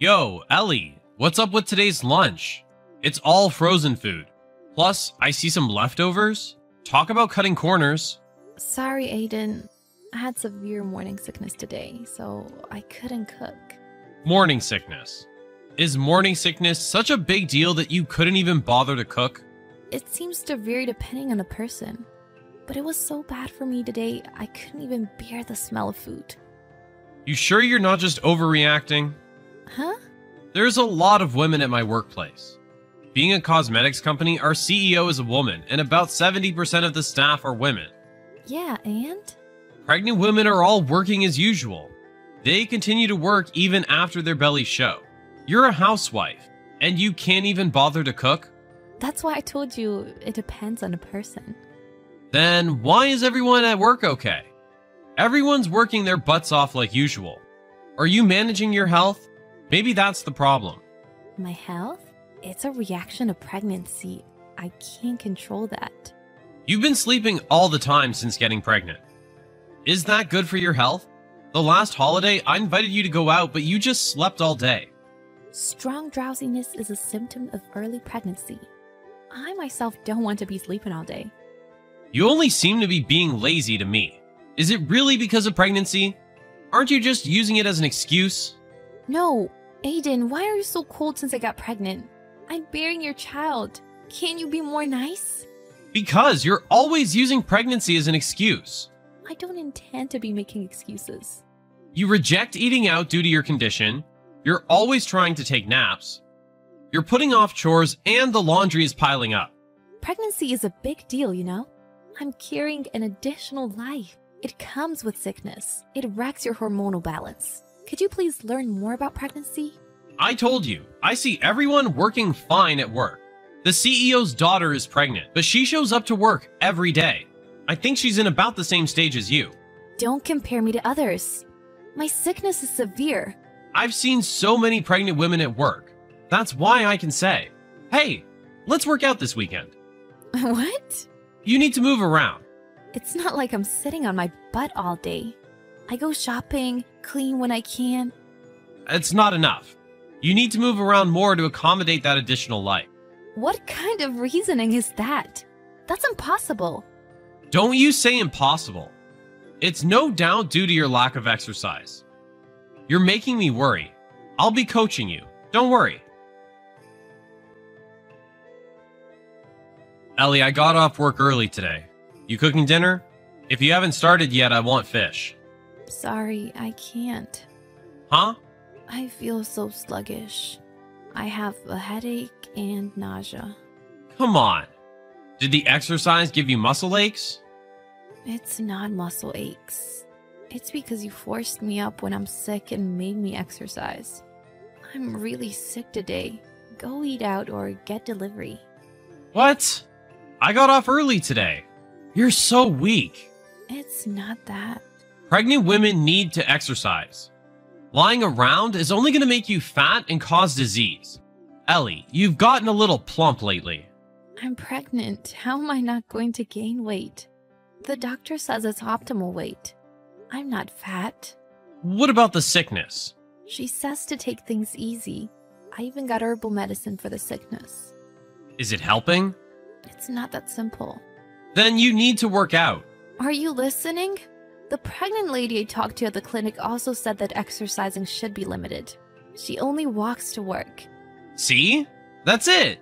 Yo, Ellie, what's up with today's lunch? It's all frozen food. Plus, I see some leftovers. Talk about cutting corners. Sorry, Aiden. I had severe morning sickness today, so I couldn't cook. Morning sickness. Is morning sickness such a big deal that you couldn't even bother to cook? It seems to vary depending on the person. But it was so bad for me today, I couldn't even bear the smell of food. You sure you're not just overreacting? Huh? There's a lot of women at my workplace. Being a cosmetics company, our CEO is a woman, and about 70% of the staff are women. Yeah, and? Pregnant women are all working as usual. They continue to work even after their bellies show. You're a housewife, and you can't even bother to cook? That's why I told you it depends on the person. Then why is everyone at work okay? Everyone's working their butts off like usual. Are you managing your health? Maybe that's the problem. My health? It's a reaction to pregnancy. I can't control that. You've been sleeping all the time since getting pregnant. Is that good for your health? The last holiday, I invited you to go out, but you just slept all day. Strong drowsiness is a symptom of early pregnancy. I myself don't want to be sleeping all day. You only seem to be being lazy to me. Is it really because of pregnancy? Aren't you just using it as an excuse? No, Aiden, why are you so cold since I got pregnant? I'm bearing your child. Can't you be more nice? Because you're always using pregnancy as an excuse. I don't intend to be making excuses. You reject eating out due to your condition. You're always trying to take naps. You're putting off chores and the laundry is piling up. Pregnancy is a big deal, you know? I'm carrying an additional life. It comes with sickness. It wrecks your hormonal balance. Could you please learn more about pregnancy? I told you, I see everyone working fine at work. The CEO's daughter is pregnant, but she shows up to work every day. I think she's in about the same stage as you. Don't compare me to others. My sickness is severe. I've seen so many pregnant women at work. That's why I can say, hey, let's work out this weekend. What? You need to move around. It's not like I'm sitting on my butt all day. I go shopping, clean when I can. It's not enough. You need to move around more to accommodate that additional life. What kind of reasoning is that? That's impossible. Don't you say impossible. It's no doubt due to your lack of exercise. You're making me worry. I'll be coaching you. Don't worry. Ellie, I got off work early today. You cooking dinner? If you haven't started yet, I want fish. Sorry, I can't. Huh? I feel so sluggish. I have a headache and nausea. Come on. Did the exercise give you muscle aches? It's not muscle aches. It's because you forced me up when I'm sick and made me exercise. I'm really sick today. Go eat out or get delivery. What? I got off early today. You're so weak. It's not that. Pregnant women need to exercise. Lying around is only going to make you fat and cause disease. Ellie, you've gotten a little plump lately. I'm pregnant. How am I not going to gain weight? The doctor says it's optimal weight. I'm not fat. What about the sickness? She says to take things easy. I even got herbal medicine for the sickness. Is it helping? It's not that simple. Then you need to work out. Are you listening? The pregnant lady I talked to at the clinic also said that exercising should be limited. She only walks to work. See? That's it.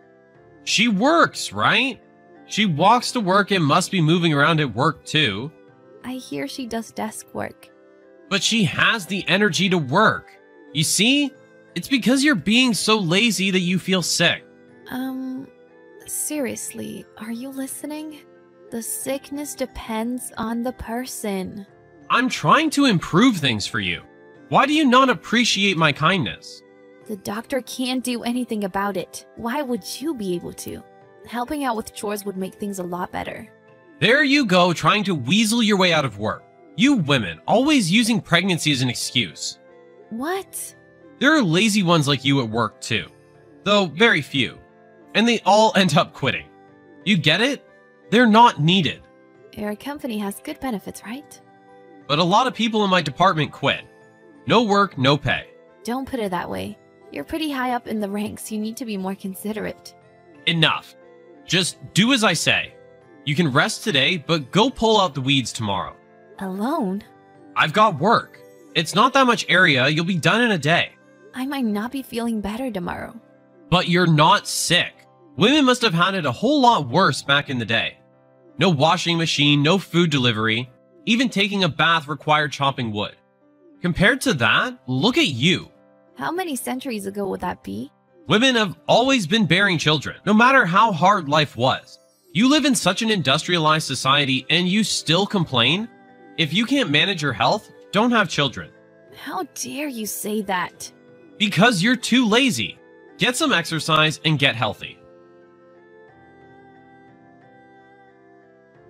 She works, right? She walks to work and must be moving around at work too. I hear she does desk work. But she has the energy to work. You see? It's because you're being so lazy that you feel sick. Seriously, are you listening? The sickness depends on the person. I'm trying to improve things for you. Why do you not appreciate my kindness? The doctor can't do anything about it. Why would you be able to? Helping out with chores would make things a lot better. There you go, trying to weasel your way out of work. You women, always using pregnancy as an excuse. What? There are lazy ones like you at work too. Though very few. And they all end up quitting. You get it? They're not needed. Your company has good benefits, right? But a lot of people in my department quit. No work, no pay. Don't put it that way. You're pretty high up in the ranks. You need to be more considerate. Enough. Just do as I say. You can rest today, but go pull out the weeds tomorrow. Alone? I've got work. It's not that much area. You'll be done in a day. I might not be feeling better tomorrow. But you're not sick. Women must have had it a whole lot worse back in the day. No washing machine, no food delivery. Even taking a bath required chopping wood. Compared to that, look at you. How many centuries ago would that be? Women have always been bearing children, no matter how hard life was. You live in such an industrialized society and you still complain? If you can't manage your health, don't have children. How dare you say that? Because you're too lazy. Get some exercise and get healthy.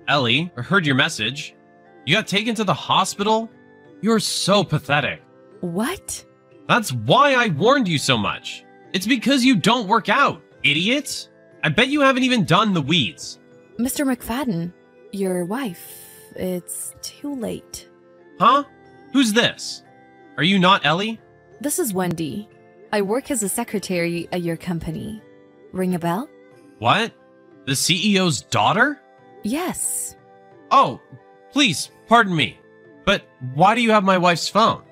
Ellie, I heard your message. You got taken to the hospital? You're so pathetic. What? That's why I warned you so much. It's because you don't work out, idiots. I bet you haven't even done the weeds. Mr. McFadden, your wife, it's too late. Huh? Who's this? Are you not Ellie? This is Wendy. I work as a secretary at your company. Ring a bell? What? The CEO's daughter? Yes. Oh, please, pardon me. But why do you have my wife's phone?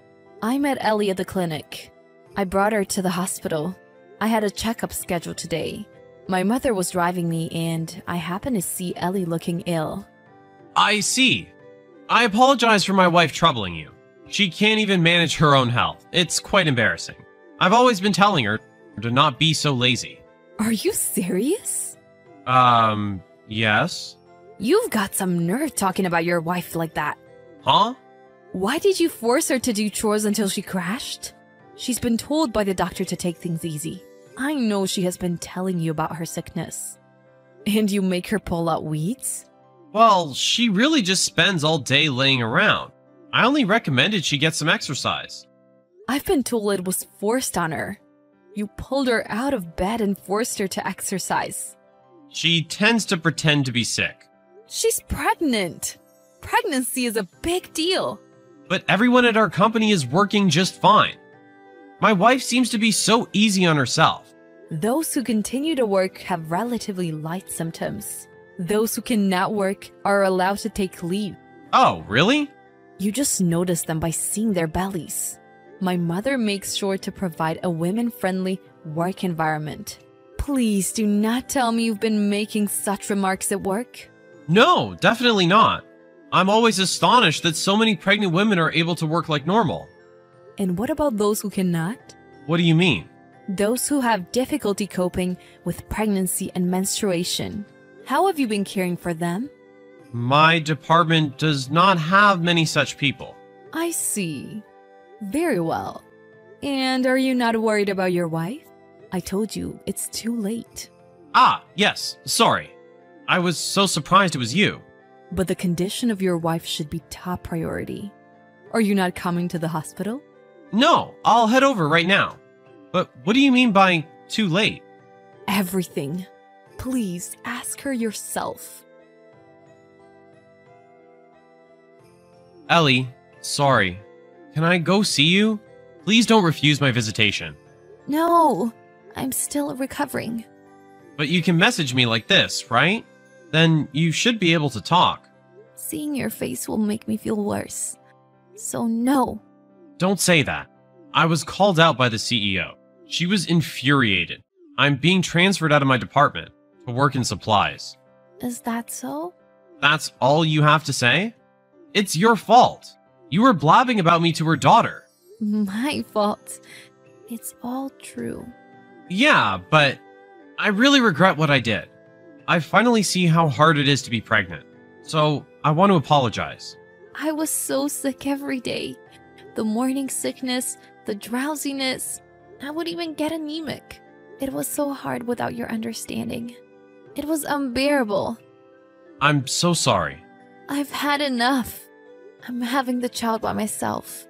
I met Ellie at the clinic. I brought her to the hospital. I had a checkup scheduled today. My mother was driving me and I happened to see Ellie looking ill. I see. I apologize for my wife troubling you. She can't even manage her own health. It's quite embarrassing. I've always been telling her to not be so lazy. Are you serious? Yes. You've got some nerve talking about your wife like that. Huh? Why did you force her to do chores until she crashed? She's been told by the doctor to take things easy. I know she has been telling you about her sickness. And you make her pull out weeds? Well, she really just spends all day laying around. I only recommended she get some exercise. I've been told it was forced on her. You pulled her out of bed and forced her to exercise. She tends to pretend to be sick. She's pregnant. Pregnancy is a big deal. But everyone at our company is working just fine. My wife seems to be so easy on herself. Those who continue to work have relatively light symptoms. Those who cannot work are allowed to take leave. Oh, really? You just notice them by seeing their bellies. My mother makes sure to provide a women-friendly work environment. Please do not tell me you've been making such remarks at work. No, definitely not. I'm always astonished that so many pregnant women are able to work like normal. And what about those who cannot? What do you mean? Those who have difficulty coping with pregnancy and menstruation. How have you been caring for them? My department does not have many such people. I see. Very well. And are you not worried about your wife? I told you, it's too late. Ah, yes, sorry. I was so surprised it was you. But the condition of your wife should be top priority. Are you not coming to the hospital? No, I'll head over right now. But what do you mean by too late? Everything. Please ask her yourself. Ellie, sorry. Can I go see you? Please don't refuse my visitation. No, I'm still recovering. But you can message me like this, right? Then you should be able to talk. Seeing your face will make me feel worse. So no. Don't say that. I was called out by the CEO. She was infuriated. I'm being transferred out of my department to work in supplies. Is that so? That's all you have to say? It's your fault. You were blabbing about me to her daughter. My fault. It's all true. Yeah, but I really regret what I did. I finally see how hard it is to be pregnant. So I want to apologize. I was so sick every day. The morning sickness, the drowsiness. I would even get anemic. It was so hard without your understanding. It was unbearable. I'm so sorry. I've had enough. I'm having the child by myself.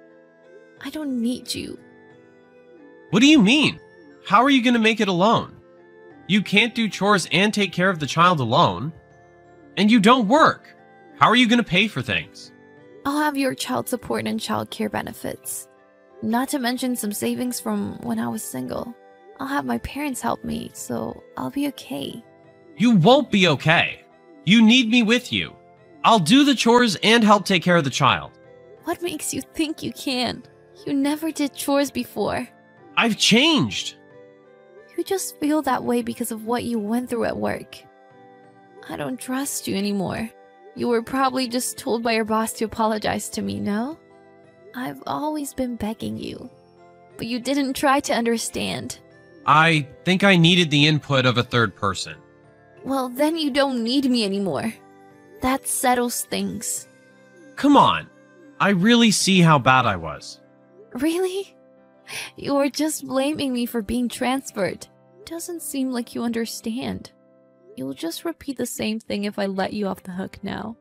I don't need you. What do you mean? How are you going to make it alone? You can't do chores and take care of the child alone. And you don't work. How are you going to pay for things? I'll have your child support and child care benefits. Not to mention some savings from when I was single. I'll have my parents help me, so I'll be okay. You won't be okay. You need me with you. I'll do the chores and help take care of the child. What makes you think you can? You never did chores before. I've changed. You just feel that way because of what you went through at work. I don't trust you anymore. You were probably just told by your boss to apologize to me, no? I've always been begging you, but you didn't try to understand. I think I needed the input of a third person. Well, then you don't need me anymore. That settles things. Come on. I really see how bad I was. Really? You were just blaming me for being transferred. Doesn't seem like you understand. You'll just repeat the same thing if I let you off the hook now.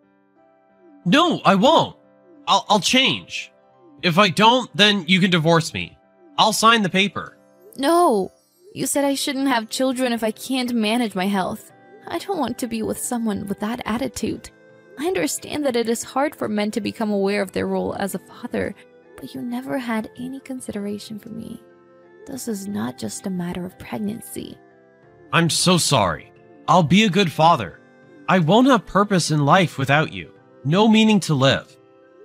No, I won't. I'll change. If I don't, then you can divorce me. I'll sign the paper. No! You said I shouldn't have children if I can't manage my health. I don't want to be with someone with that attitude. I understand that it is hard for men to become aware of their role as a father, but you never had any consideration for me. This is not just a matter of pregnancy. I'm so sorry. I'll be a good father. I won't have purpose in life without you. No meaning to live.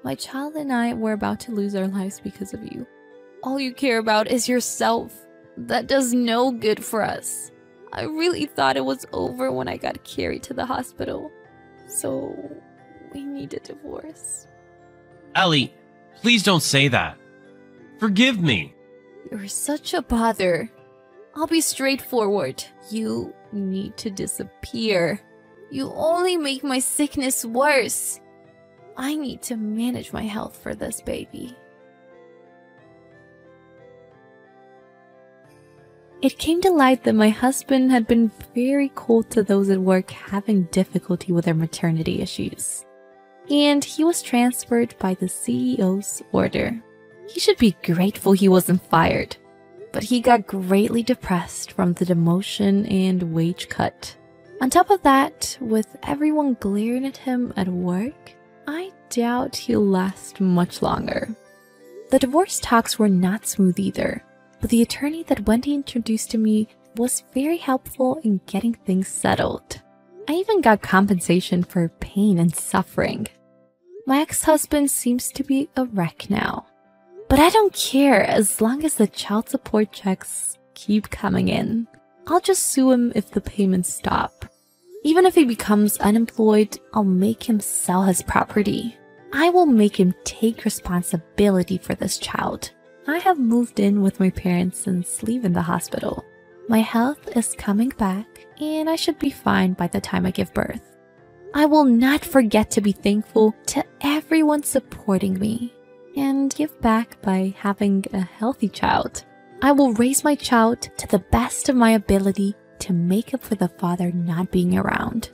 My child and I were about to lose our lives because of you. All you care about is yourself. That does no good for us. I really thought it was over when I got carried to the hospital. So, we need a divorce. Ellie, please don't say that. Forgive me. You're such a bother. I'll be straightforward. You need to disappear. You only make my sickness worse. I need to manage my health for this baby. It came to light that my husband had been very cold to those at work having difficulty with their maternity issues. And he was transferred by the CEO's order. He should be grateful he wasn't fired. But he got greatly depressed from the demotion and wage cut. On top of that, with everyone glaring at him at work, I doubt he'll last much longer. The divorce talks were not smooth either, but the attorney that Wendy introduced to me was very helpful in getting things settled. I even got compensation for pain and suffering. My ex-husband seems to be a wreck now. But I don't care as long as the child support checks keep coming in. I'll just sue him if the payments stop. Even if he becomes unemployed, I'll make him sell his property. I will make him take responsibility for this child. I have moved in with my parents since leaving the hospital. My health is coming back, and I should be fine by the time I give birth. I will not forget to be thankful to everyone supporting me and give back by having a healthy child. I will raise my child to the best of my ability to make up for the father not being around.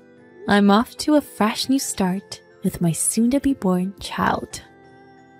I'm off to a fresh new start with my soon-to-be-born child.